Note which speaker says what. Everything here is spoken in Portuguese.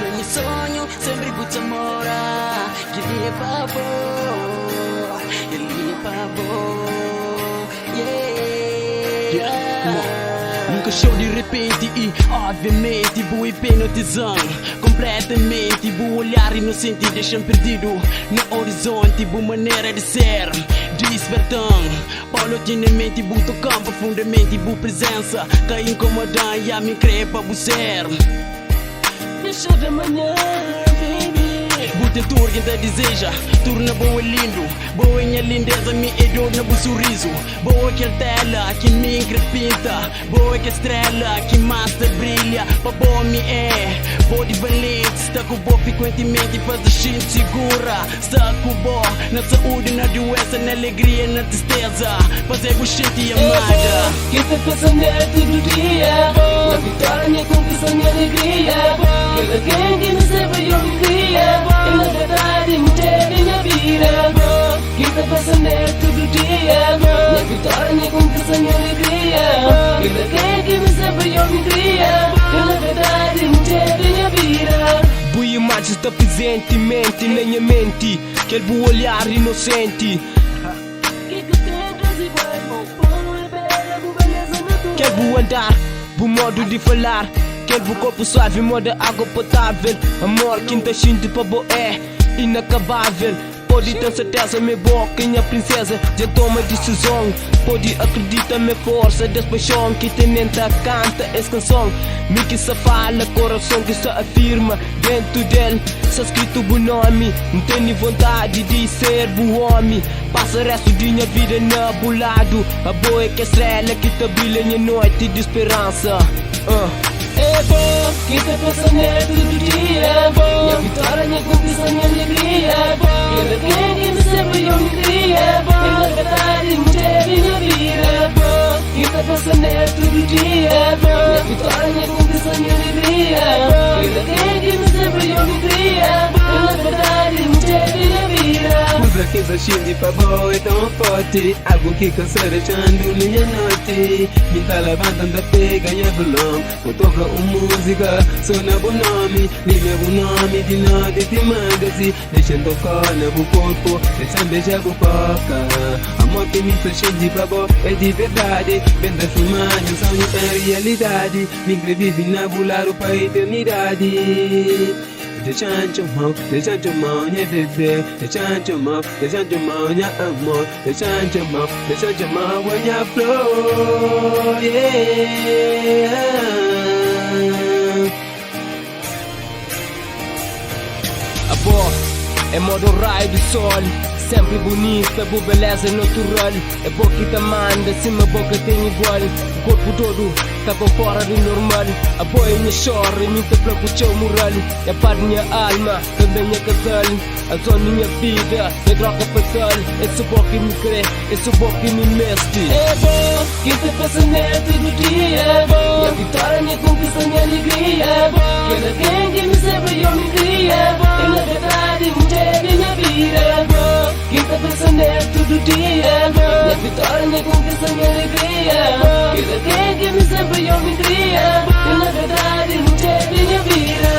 Speaker 1: Nel sogno sembri butta mora. Che lì è pavo, che lì è pavo. Nunca show de repente e obviamente vou hipnotizando completamente. Vou olhar inocente e deixando perdido no horizonte. Boa maneira de ser, despertando paulatinamente. Vou tocar profundamente. Boa presença que incomodar e a me crepa vou ser. Deixa da manhã, baby. Bota tudo que te deseja, torna boa lindo. Boa minha lindeza, me edor na boa sorriso. Boa que tela, que me pinta. Boa que estrela, que massa brilha. Pra boa me é, boa de valente. Está com boa frequentemente, faz a gente segura. Está com boa, na saúde, na doença, na alegria, na tristeza. Fazer o gente amada.
Speaker 2: Que te passa nele todo dia. Na vitória, minha conquista, minha alegria. Que quem me serve, eu me cria. E na verdade, me teve minha vida. Que te passa nele todo dia. Na vitória, minha conquista, minha alegria. Que quem me serve, eu me cria. E na verdade, me teve minha vida.
Speaker 3: Boa imagem está presente, mente na minha mente. Aquele bom olhar inocente. Quer bom andar, bom modo de falar. Quer bom corpo suave, modo água potável. Amor que não sente para boa é inacabável. Pode ter certeza, minha boca, minha princesa. Já toma decisão. Pode acreditar, minha força, despaixão. Que tem mente canta essa canção. Me que se fala, coração que se afirma. Dentro dele, se escrito bom nome. Não tenho vontade de ser bom homem. Passa o resto de minha vida nabulado. A boa é que a estrela que te brilha minha noite de esperança.
Speaker 2: É bom que te passa nele todo dia. Minha vitória, minha conquista, minha alegria. Que me serve, eu me cria. E na verdade, me teve minha vida. Que te passa nele todo dia. Minha vitória, minha conquista, minha alegria. Que me serve, eu me cria. E na verdade, me teve minha vida.
Speaker 4: Pra quem só chega pra boa é tão forte. Algo que cansa deixando minha noite. Me tá levantando a pé, ganha bolão. Vou tocar música, sou na bom nome. Liga bom nome de noite de magazine. Deixando tocar no meu corpo, deixando beijar a boca. Amor que me só chega pra boa é de verdade. Vem da filmagem, sonho é realidade. Me vive na bularo pra eternidade. Deixa your mouth, yeah, baby. Deixa your mouth, yeah, amor. Deixa your mouth, when you flow, yeah.
Speaker 3: A voz é modo raio do sol. Sempre bonita, boa beleza natural. É boa que te manda, se minha boca tem igual. O corpo todo tá por fora do normal. A boa me chora, me te preocupa o moral. É para minha alma, também é casal. A só minha vida, é droga fatal. Esse boa que me crê, esse boa que me mexe.
Speaker 2: É bom que te passa nele todo dia. Minha vitória, minha conquista, minha alegria. Que me serve, eu me cria. E na verdade, me teve minha vida. Que te passa nele todo dia. Minha vitória, minha conquista, minha alegria. Que me serve, eu me cria. E na verdade, me teve minha vida.